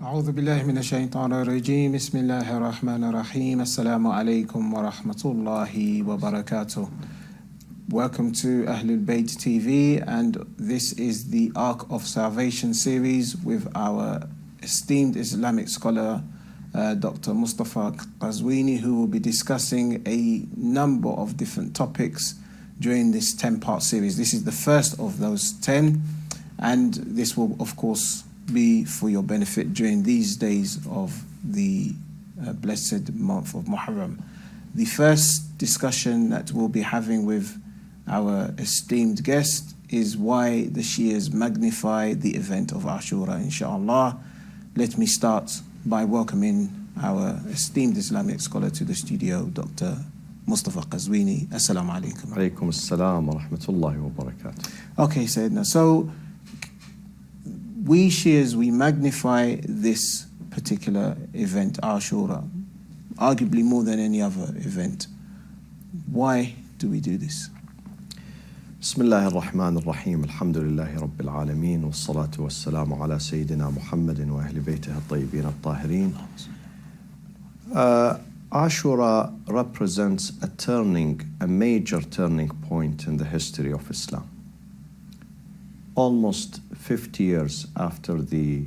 أعوذ بالله من الشيطان الرجيم بسم الله الرحمن الرحيم السلام عليكم ورحمة الله وبركاته. Welcome to Ahlul Bayt TV, and this is the Ark of Salvation series with our esteemed Islamic scholar Dr. Mustafa Qazwini, who will be discussing a number of different topics during this 10-part series. This is the first of those 10, and this will of course be for your benefit during these days of the blessed month of Muharram. The first discussion that we'll be having with our esteemed guest is why the Shias magnify the event of Ashura, inshallah. Let me start by welcoming our esteemed Islamic scholar to the studio, Dr. Mustafa Qazwini. Assalamu alaikum. Alaikum assalam wa rahmatullahi wa barakatuh. Okay, Sayyidina. So, we Shias, we magnify this particular event, Ashura, arguably more than any other event. Why do we do this? Bismillah ar-Rahman ar-Rahim. Alhamdulillahi Rabbil Alameen. Wa salatu wa salamu ala Sayyidina Muhammadin wa ahli baytihi at-tayyibin at-tahirin. Ashura represents a major turning point in the history of Islam. Almost 50 years after the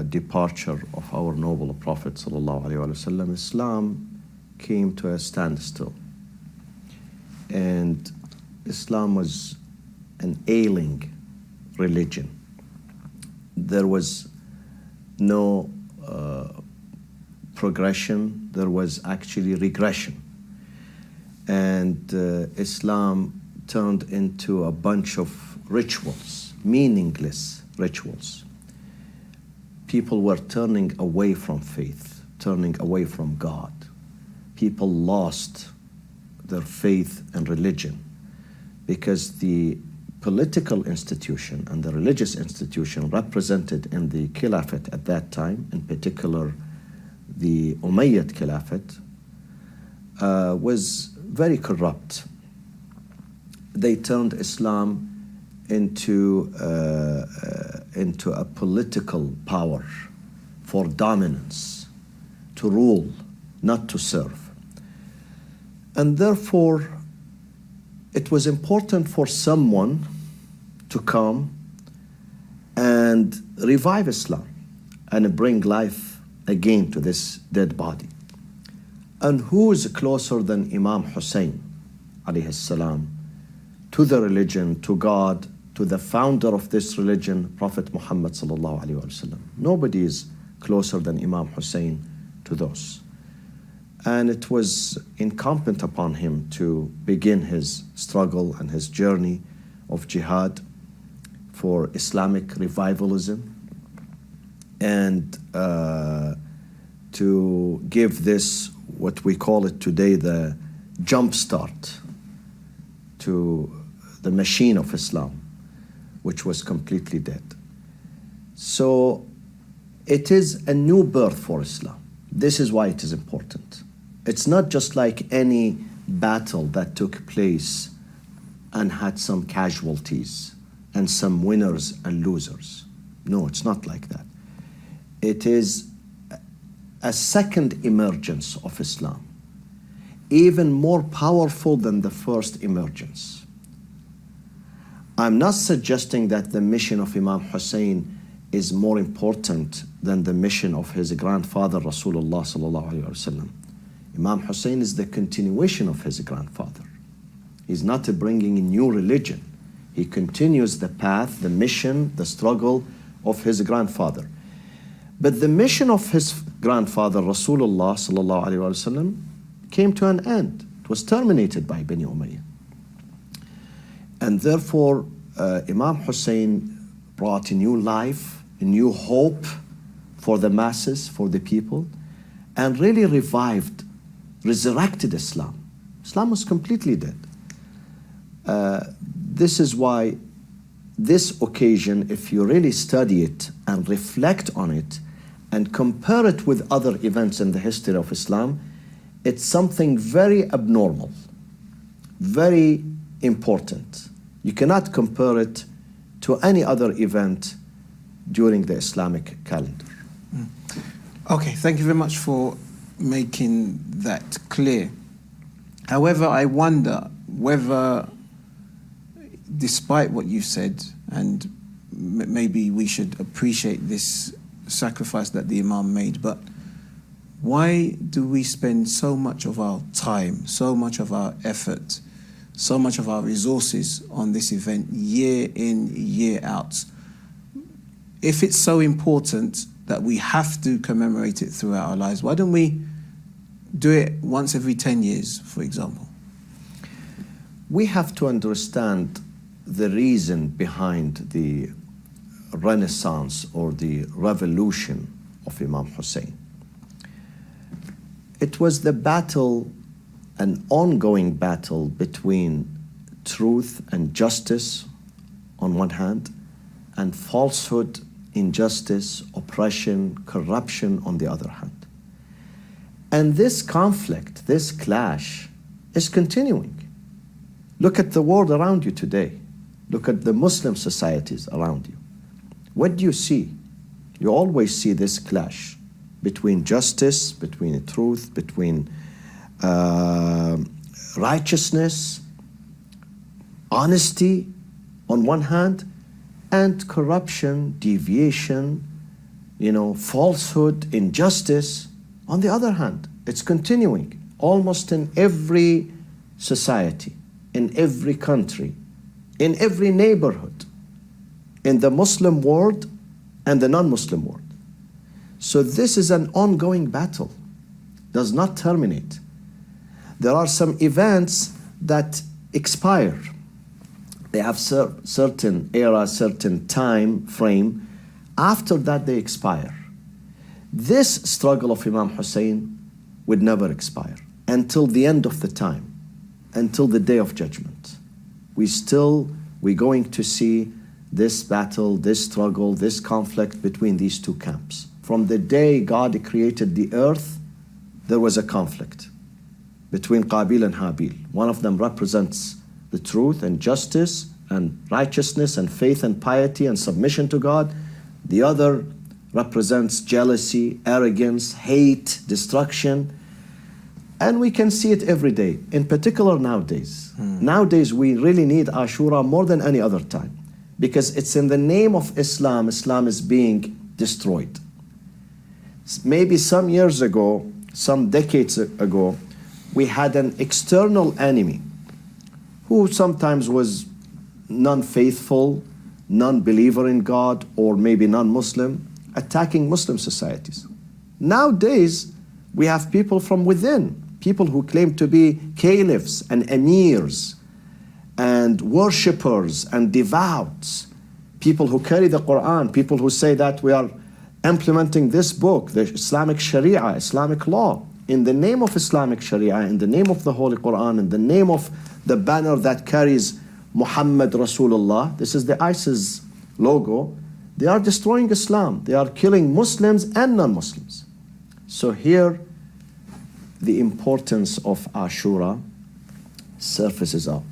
departure of our noble Prophet ﷺ, Islam came to a standstill. And Islam was an ailing religion. There was no progression, there was actually regression. And Islam turned into a bunch of rituals, meaningless rituals. People were turning away from faith, turning away from God. People lost their faith and religion because the political institution and the religious institution represented in the Caliphate at that time, in particular the Umayyad Caliphate, was very corrupt. They turned Islam into a political power for dominance, to rule, not to serve. And therefore, it was important for someone to come and revive Islam and bring life again to this dead body. And who is closer than Imam Hussein, alayhi salam, to the religion, to God, to the founder of this religion, Prophet Muhammad sallallahu alaihi wasallam? Nobody is closer than Imam Hussein to those. And it was incumbent upon him to begin his struggle and his journey of jihad for Islamic revivalism, and to give this, what we call it today, the jump start to the machine of Islam, which was completely dead. So it is a new birth for Islam. This is why it is important. It's not just like any battle that took place and had some casualties and some winners and losers. No, it's not like that. It is a second emergence of Islam, even more powerful than the first emergence. I'm not suggesting that the mission of Imam Hussein is more important than the mission of his grandfather Rasulullah sallallahu alaihi wasallam. Imam Hussein is the continuation of his grandfather. He's not bringing a new religion. He continues the path, the mission, the struggle of his grandfather. But the mission of his grandfather Rasulullah sallallahu alaihi wasallam came to an end. It was terminated by Bani Umayyah. And therefore, Imam Hussein brought a new life, a new hope for the masses, for the people, and really resurrected Islam. Islam was completely dead. This is why this occasion, if you really study it and reflect on it and compare it with other events in the history of Islam, it's something very abnormal, very important. You cannot compare it to any other event during the Islamic calendar. Okay, thank you very much for making that clear. However, I wonder whether, despite what you've said, and maybe we should appreciate this sacrifice that the Imam made, but why do we spend so much of our time, so much of our effort, so much of our resources on this event year in, year out? If it's so important that we have to commemorate it throughout our lives, why don't we do it once every 10 years, for example? We have to understand the reason behind the renaissance or the revolution of Imam Hussein. It was the battle, an ongoing battle between truth and justice on one hand, and falsehood, injustice, oppression, corruption on the other hand. And this conflict, this clash, is continuing. Look at the world around you today. Look at the Muslim societies around you. What do you see? You always see this clash between justice, between truth, between righteousness, honesty on one hand, and corruption, deviation, falsehood, injustice on the other hand. It's continuing almost in every society, in every country, in every neighborhood, in the Muslim world and the non-Muslim world. So this is an ongoing battle, does not terminate. There are some events that expire. They have certain era, certain time frame. After that, they expire. This struggle of Imam Hussein would never expire until the end of the time, until the day of judgment. We're going to see this battle, this struggle, this conflict between these two camps. From the day God created the earth, there was a conflict between Qabil and Habil. One of them represents the truth and justice and righteousness and faith and piety and submission to God. The other represents jealousy, arrogance, hate, destruction. And we can see it every day, in particular nowadays. Nowadays, we really need Ashura more than any other time, because it's in the name of Islam, Islam is being destroyed. Maybe some years ago, some decades ago, we had an external enemy who sometimes was non-faithful, non-believer in God, or maybe non-Muslim, attacking Muslim societies. Nowadays, we have people from within, people who claim to be caliphs and emirs and worshippers and devouts, people who carry the Quran, people who say that we are implementing this book, the Islamic Sharia, Islamic law, in the name of Islamic Sharia, in the name of the Holy Quran, in the name of the banner that carries Muhammad Rasulullah. This is the ISIS logo. They are destroying Islam. They are killing Muslims and non-Muslims. So here, the importance of Ashura surfaces up.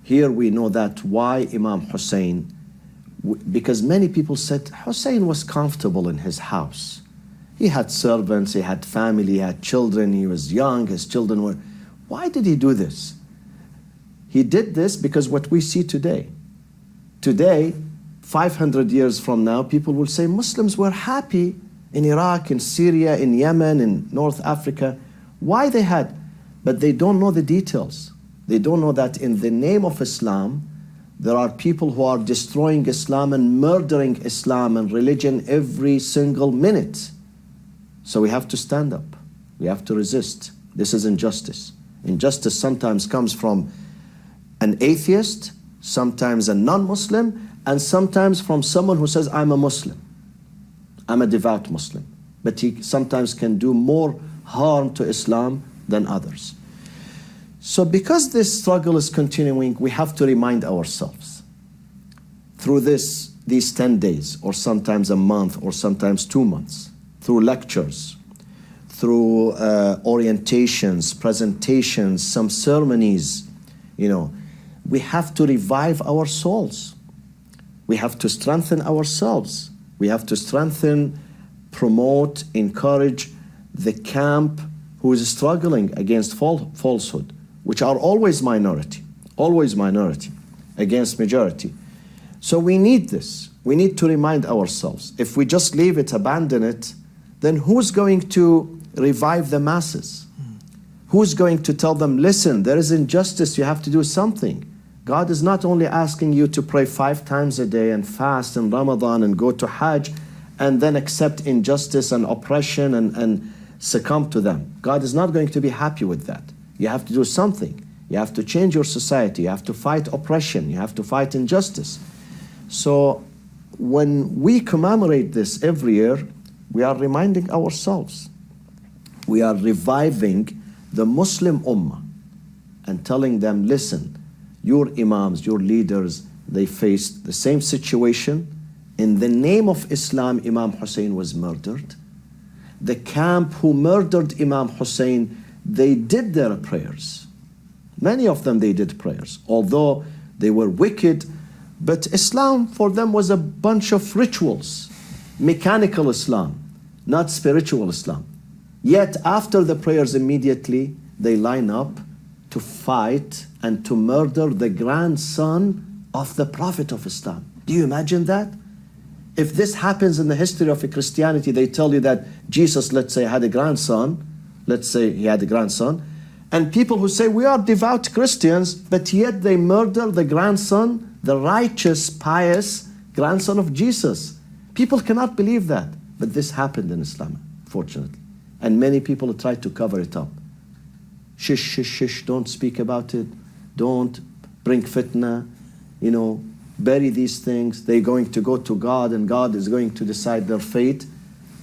Here we know that why Imam Hussein, because many people said Hussein was comfortable in his house. He had servants, he had family, he had children, he was young, his children were... Why did he do this? He did this because what we see today. Today, 500 years from now, people will say Muslims were happy in Iraq, in Syria, in Yemen, in North Africa. Why they had? But they don't know the details. They don't know that in the name of Islam, there are people who are destroying Islam and murdering Islam and religion every single minute. So we have to stand up. We have to resist. This is injustice. Injustice sometimes comes from an atheist, sometimes a non-Muslim, and sometimes from someone who says, I'm a Muslim. I'm a devout Muslim. But he sometimes can do more harm to Islam than others. So because this struggle is continuing, we have to remind ourselves through these 10 days, or sometimes a month, or sometimes 2 months, through lectures, through orientations, presentations, some ceremonies, we have to revive our souls. We have to strengthen ourselves. We have to strengthen promote, encourage the camp who is struggling against falsehood, which are always minority against majority. So we need this. We need to remind ourselves. If we just leave it, abandon it, then who's going to revive the masses? Who's going to tell them, listen, there is injustice, you have to do something. God is not only asking you to pray 5 times a day and fast in Ramadan and go to Hajj and then accept injustice and oppression and succumb to them. God is not going to be happy with that. You have to do something. You have to change your society. You have to fight oppression. You have to fight injustice. So when we commemorate this every year, we are reminding ourselves. We are reviving the Muslim Ummah and telling them, listen, your imams, your leaders, they faced the same situation. In the name of Islam, Imam Hussein was murdered. The camp who murdered Imam Hussein, they did their prayers. Many of them, they did prayers, although they were wicked. But Islam for them was a bunch of rituals, mechanical Islam, not spiritual Islam. Yet after the prayers immediately, they line up to fight and to murder the grandson of the Prophet of Islam. Do you imagine that? If this happens in the history of Christianity, they tell you that Jesus, let's say, had a grandson. Let's say he had a grandson. And people who say, we are devout Christians, but yet they murder the grandson, the righteous, pious grandson of Jesus. People cannot believe that. But this happened in Islam, fortunately. And many people try to cover it up. Shish, shish, shish, don't speak about it. Don't bring fitna, bury these things. They're going to go to God and God is going to decide their fate.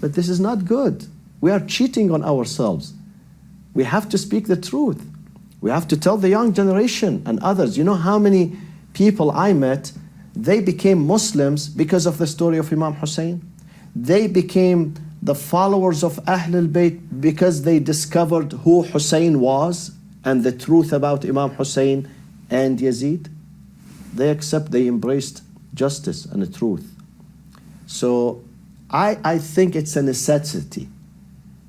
But this is not good. We are cheating on ourselves. We have to speak the truth. We have to tell the young generation and others. You know how many people I met, they became Muslims because of the story of Imam Hussein? They became the followers of Ahlul Bayt because they discovered who Hussein was and the truth about Imam Hussein and Yazid. They embraced justice and the truth. So I think it's a necessity.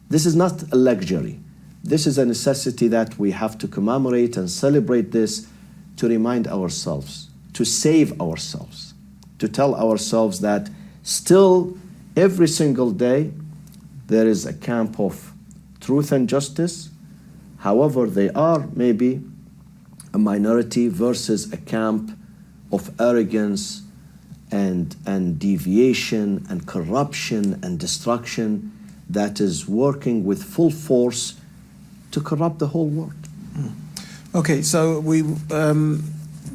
This is not a luxury. This is a necessity that we have to commemorate and celebrate this to remind ourselves, to save ourselves, to tell ourselves that still every single day there is a camp of truth and justice. However, they are maybe a minority versus a camp of arrogance and deviation and corruption and destruction that is working with full force to corrupt the whole world. Okay, so we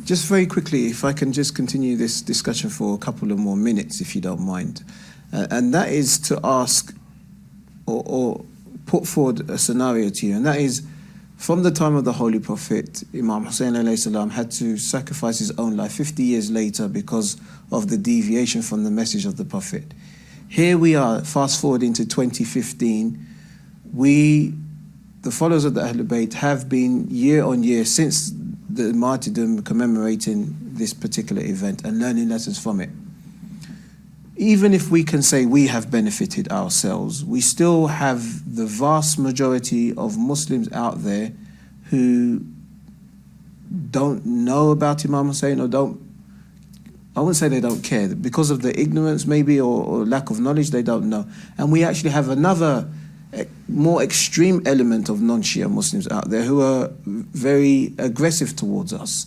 just very quickly, if I can just continue this discussion for a couple of more minutes, if you don't mind, and that is to ask or put forward a scenario to you, and that is, from the time of the Holy Prophet, Imam Hussein alayhi salam had to sacrifice his own life 50 years later because of the deviation from the message of the Prophet. Here we are, fast forward into 2015, the followers of the Ahlul Bayt have been year on year since the martyrdom commemorating this particular event and learning lessons from it. Even if we can say we have benefited ourselves, we still have the vast majority of Muslims out there who don't know about Imam Hussein or I wouldn't say they don't care, because of the ignorance maybe or lack of knowledge, they don't know. And we actually have another more extreme element of non-Shia Muslims out there who are very aggressive towards us,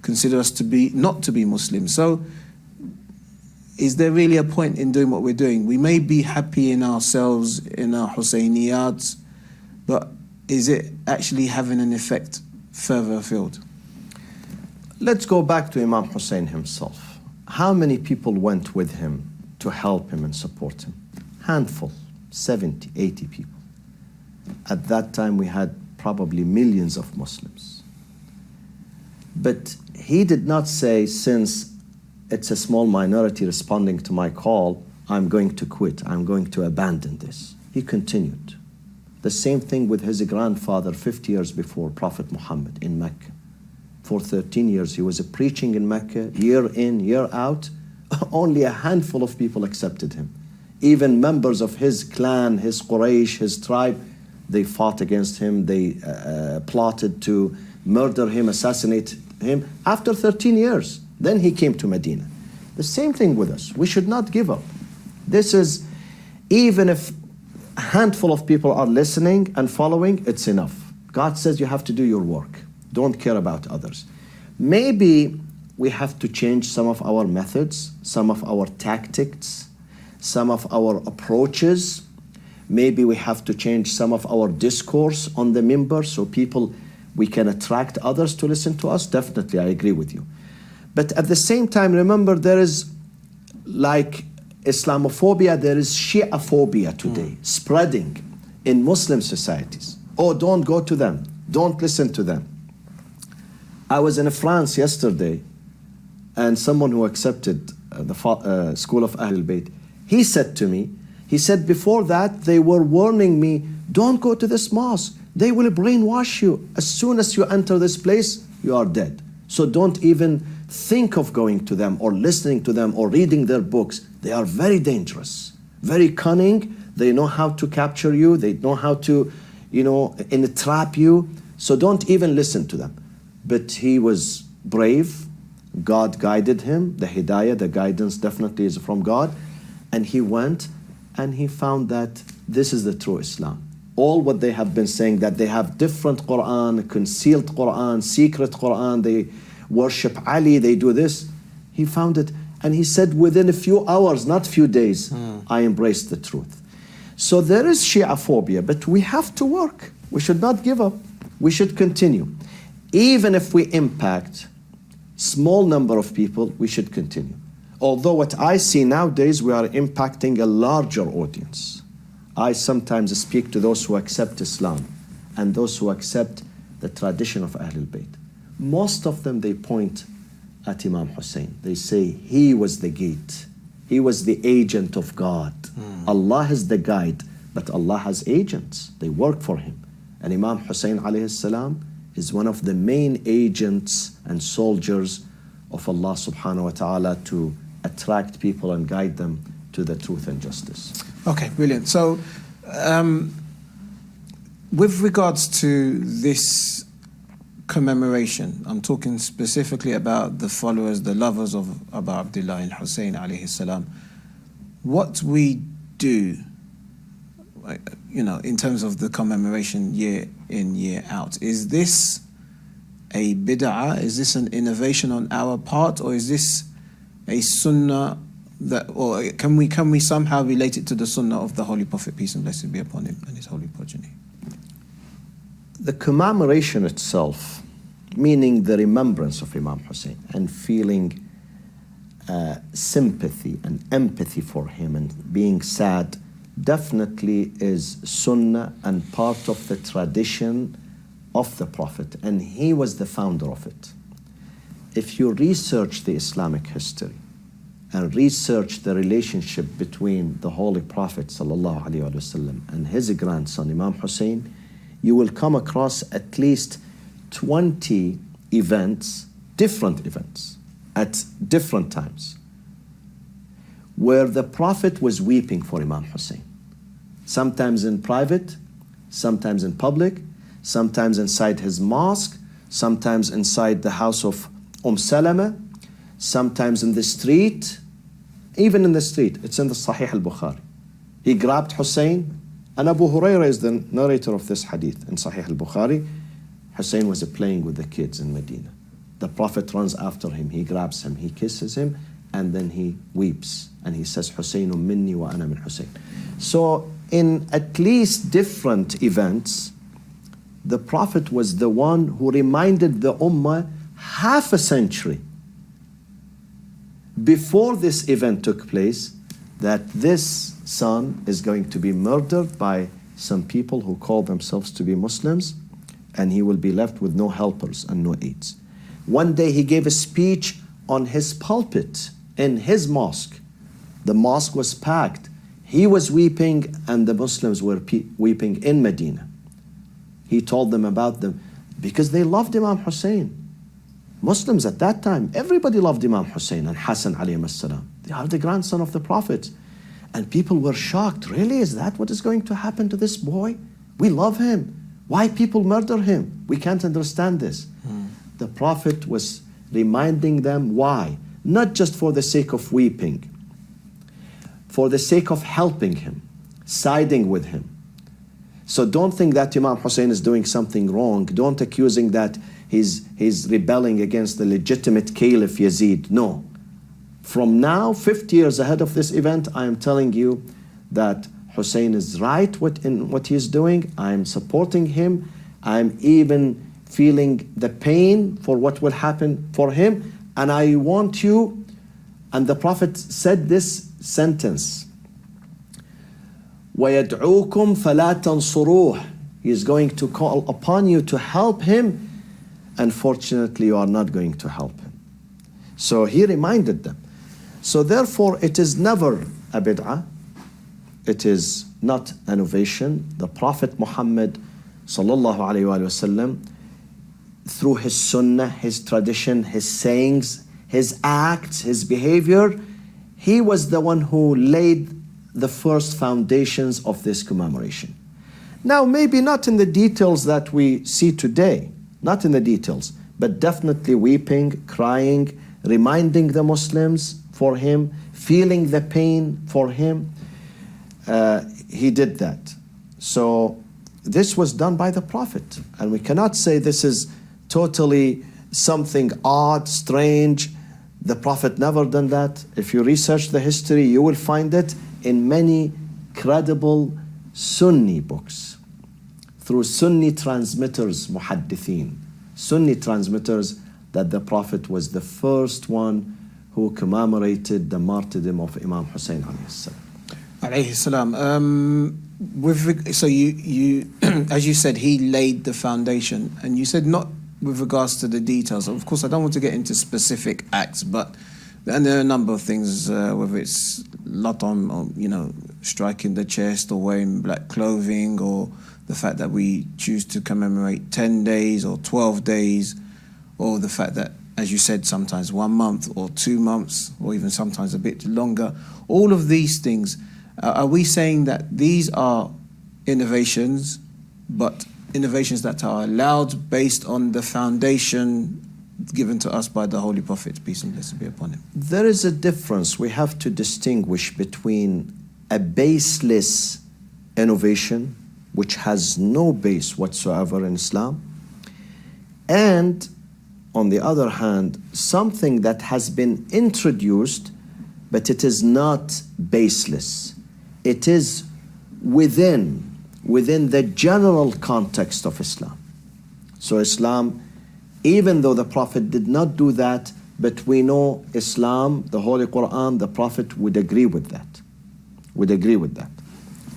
consider us to be not to be Muslims. So is there really a point in doing what we're doing? We may be happy in ourselves, in our Husseyniyat, but is it actually having an effect further afield? Let's go back to Imam Hussein himself. How many people went with him to help him and support him? Handful, 70, 80 people. At that time, we had probably millions of Muslims. But he did not say, since it's a small minority responding to my call, I'm going to quit, I'm going to abandon this. He continued. The same thing with his grandfather 50 years before, Prophet Muhammad in Mecca. For 13 years, he was preaching in Mecca, year in, year out. Only a handful of people accepted him. Even members of his clan, his Quraysh, his tribe, they fought against him. They plotted to murder him, assassinate him. After 13 years, then he came to Medina. The same thing with us. We should not give up. This is, even if a handful of people are listening and following, it's enough. God says you have to do your work. Don't care about others. Maybe we have to change some of our methods, some of our tactics, some of our approaches. Maybe we have to change some of our discourse on the minbar so we can attract others to listen to us. Definitely, I agree with you. But at the same time, remember, there is, like Islamophobia, there is Shiaphobia today, spreading in Muslim societies. Oh, don't go to them. Don't listen to them. I was in France yesterday, and someone who accepted the school of Ahlul Bayt, he said to me, he said, before that, they were warning me, don't go to this mosque. They will brainwash you. As soon as you enter this place, you are dead. So don't even think of going to them or listening to them or reading their books. They are very dangerous, very cunning. They know how to capture you. They know how to, entrap you. So don't even listen to them. But he was brave. God guided him. The hidayah, the guidance definitely is from God. And he went and he found that this is the true Islam. All what they have been saying, that they have different Quran, concealed Quran, secret Quran, they worship Ali, they do this. He found it, and he said within a few hours, not few days, I embraced the truth. So there is Shiaphobia, but we have to work. We should not give up. We should continue. Even if we impact small number of people, we should continue. Although what I see nowadays, we are impacting a larger audience. I sometimes speak to those who accept Islam and those who accept the tradition of Ahlul Bayt. Most of them, they point at Imam Hussein. They say he was the gate. He was the agent of God. Allah is the guide, but Allah has agents. They work for him. And Imam Hussein alayhi salam is one of the main agents and soldiers of Allah subhanahu wa ta'ala to attract people and guide them to the truth and justice. Okay, brilliant. So, with regards to this commemoration, I'm talking specifically about the followers, the lovers of Abu Abdullah al-Hussein alayhi salam. What we do, in terms of the commemoration year in, year out, is this a bid'ah? Is this an innovation on our part, or is this a sunnah or can we somehow relate it to the sunnah of the Holy Prophet, peace and blessings be upon him, and his holy progeny? The commemoration itself, meaning the remembrance of Imam Hussein and feeling sympathy and empathy for him and being sad, definitely is sunnah and part of the tradition of the Prophet, and he was the founder of it. If you research the Islamic history and research the relationship between the Holy Prophet ﷺ and his grandson Imam Hussein, you will come across at least 20 events, different events, at different times, where the Prophet was weeping for Imam Hussein. Sometimes in private, sometimes in public, sometimes inside his mosque, sometimes inside the house of Salama, sometimes in the street, even in the street. It's in the Sahih al-Bukhari. He grabbed Hussein, and Abu Huraira is the narrator of this hadith in Sahih al-Bukhari. Hussein was playing with the kids in Medina. The Prophet runs after him, he grabs him, he kisses him, and then he weeps, and he says, Husaynun minni wa ana min Husayn. So in at least different events, the Prophet was the one who reminded the Ummah half a century before this event took place that this son is going to be murdered by some people who call themselves to be Muslims, and he will be left with no helpers and no aids. One day he gave a speech on his pulpit in his mosque. The mosque was packed. He was weeping and the Muslims were weeping in Medina. He told them about them because they loved Imam Hussein. Muslims at that time, everybody loved Imam Hussein and Hassan alayhim as-salam. They are the grandson of the Prophet. And people were shocked. Really? Is that what is going to happen to this boy? We love him. Why people murder him? We can't understand this. The Prophet was reminding them why. Not just for the sake of weeping, for the sake of helping him, siding with him. So don't think that Imam Hussein is doing something wrong. Don't accusing that he's rebelling against the legitimate Caliph Yazid. No. From now, 50 years ahead of this event, I am telling you that Hussein is right in what he is doing. I am supporting him. I am even feeling the pain for what will happen for him. And I want you, and the Prophet said this sentence, وَيَدْعُوكُمْ فَلَا تَنْصُرُوهُ. He is going to call upon you to help him. Unfortunately, you are not going to help him. So he reminded them. So therefore, it is never a bid'ah. It is not innovation. The Prophet Muhammad sallallahu alayhi wa sallam, through his sunnah, his tradition, his sayings, his acts, his behavior, he was the one who laid the first foundations of this commemoration. Now, maybe not in the details that we see today, not in the details, but definitely weeping, crying, reminding the Muslims for him, feeling the pain for him. He did that. So this was done by the Prophet. And we cannot say this is totally something odd, strange. The Prophet never done that. If you research the history, you will find it in many credible Sunni books, through Sunni transmitters, muhaddithin, Sunni transmitters, that the Prophet was the first one who commemorated the martyrdom of Imam Hussein alayhi salam. So you as you said, he laid the foundation, and you said not with regards to the details. Of course, I don't want to get into specific acts, and there are a number of things, whether it's latam, or striking the chest, or wearing black clothing, or the fact that we choose to commemorate 10 days or 12 days, or the fact that, as you said, sometimes 1 month or 2 months, or even sometimes a bit longer. All of these things, are we saying that these are innovations, but innovations that are allowed based on the foundation given to us by the Holy Prophet, peace and blessing be upon him? There is a difference. We have to distinguish between a baseless innovation, which has no base whatsoever in Islam, and on the other hand, something that has been introduced, but it is not baseless. It is within the general context of Islam. So Islam, even though the Prophet did not do that, but we know Islam, the Holy Quran, the Prophet would agree with that. Would agree with that.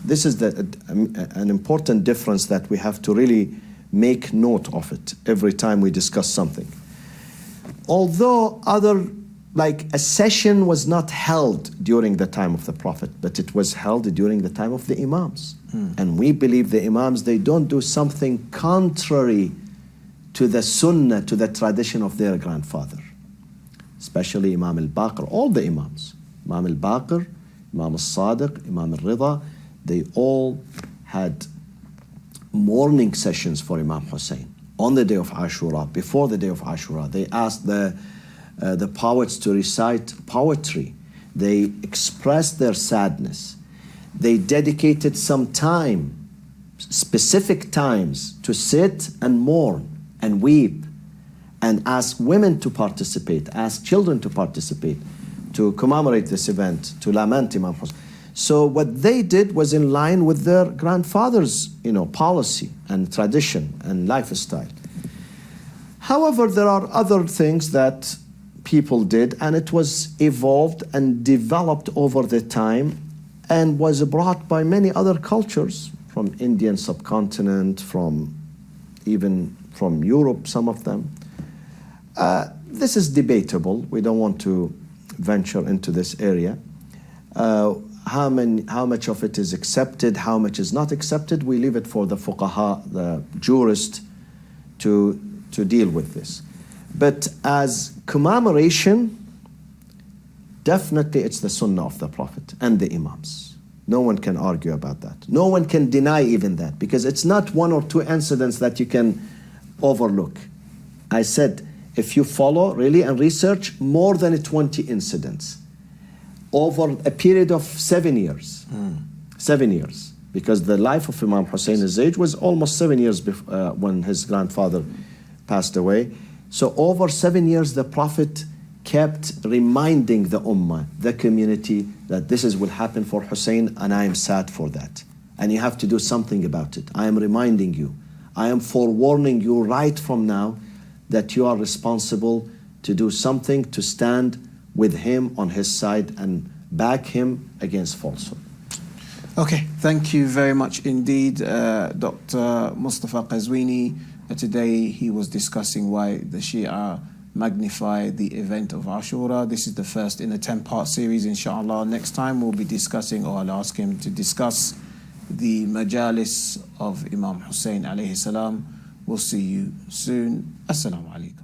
This is an important difference that we have to really make note of it every time we discuss something. Although a session was not held during the time of the Prophet, but it was held during the time of the Imams. And we believe the Imams, they don't do something contrary to the Sunnah, to the tradition of their grandfather. Especially Imam al-Baqir, all the Imams. Imam al-Baqir, Imam al-Sadiq, Imam al-Rida, they all had morning sessions for Imam Hussein on the day of Ashura, before the day of Ashura. They asked the poets to recite poetry. They expressed their sadness. They dedicated some time, specific times, to sit and mourn and weep and ask women to participate, ask children to participate, to commemorate this event, to lament Imam Hussein. So what they did was in line with their grandfather's, policy and tradition and lifestyle. However, there are other things that people did, and it was evolved and developed over the time and was brought by many other cultures, from Indian subcontinent, even from Europe, some of them. This is debatable. We don't want to venture into this area. How much of it is accepted, how much is not accepted, we leave it for the fuqaha, the jurist, to deal with this. But as commemoration, Definitely it's the sunnah of the Prophet and the Imams. No one can argue about that. No one can deny even that, because it's not one or two incidents that you can overlook. I said, if you follow really and research, more than 20 incidents over a period of 7 years. 7 years. Because the life of Imam Hussein al-Zayd was almost 7 years when his grandfather passed away. So over 7 years, the Prophet kept reminding the Ummah, the community, that this will happen for Hussein, and I am sad for that. And you have to do something about it. I am reminding you. I am forewarning you right from now that you are responsible to do something to stand with him on his side and back him against falsehood. Okay, thank you very much indeed, Dr. Mustafa Qazwini. Today he was discussing why the Shia magnify the event of Ashura. This is the first in a 10-part series, inshallah. Next time we'll be discussing, or I'll ask him to discuss, the majalis of Imam Hussein alayhi salam. We'll see you soon. Assalamu alaikum.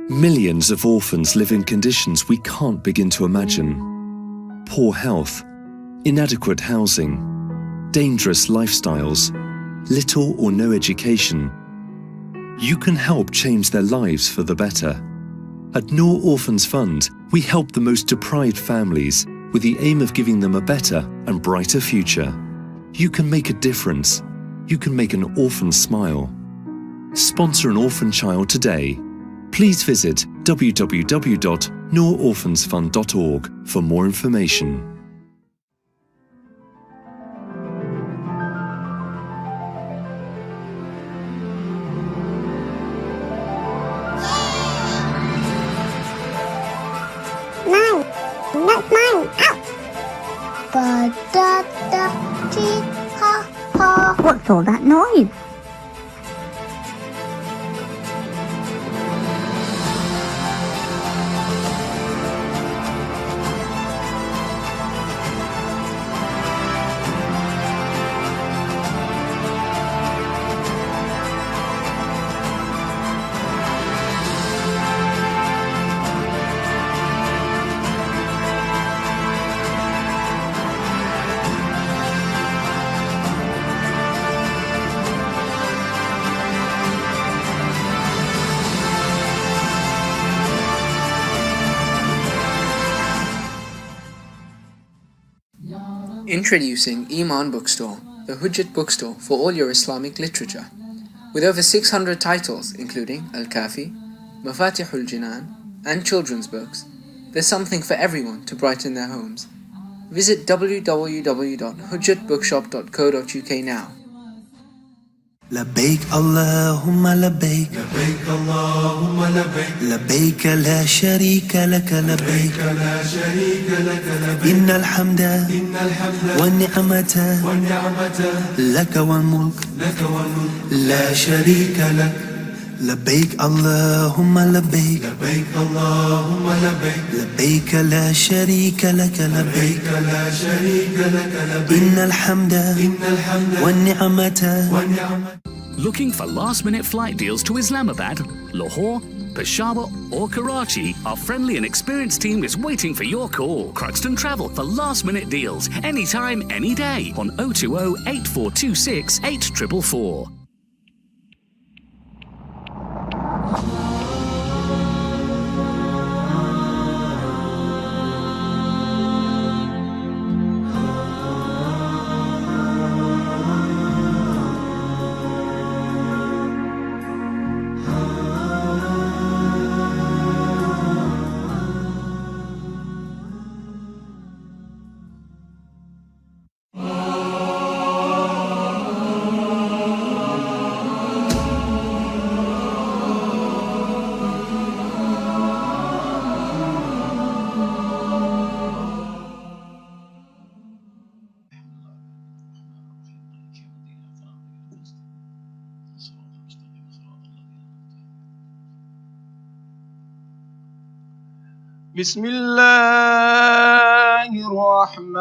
Millions of orphans live in conditions we can't begin to imagine. Poor health, inadequate housing, dangerous lifestyles, little or no education. You can help change their lives for the better. At Noor Orphans Fund, we help the most deprived families with the aim of giving them a better and brighter future. You can make a difference. You can make an orphan smile. Sponsor an orphan child today. Please visit www.noororphansfund.org for more information. Mine, not mine, out! Ba-da-da-dee-ha-ha. What's all that noise? Introducing Iman Bookstore, the Hujjat bookstore for all your Islamic literature. With over 600 titles, including Al-Kafi, Mafatihul Jinan, and children's books, there's something for everyone to brighten their homes. Visit www.hujjatbookshop.co.uk now. لبيك اللهم لبيك لبيك اللهم لبيك لبيك لا شريك لك لبيك لا شريك لك لبيك إن الحمد والنعمة لك والملك لا شريك لك لبيك اللهم لبيك لبيك اللهم لبيك لبيك لا شريك لك لبيك لا شريك لك لبيك إن الحمد والنعمة Looking for last-minute flight deals to Islamabad, Lahore, Peshawar or Karachi? Our friendly and experienced team is waiting for your call. Cruxton Travel for last-minute deals, anytime, any day on 020 8426 8444. بسم الله الرحمن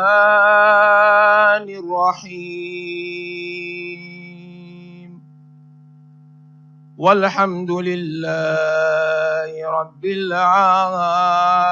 الرحيم والحمد لله رب العالمين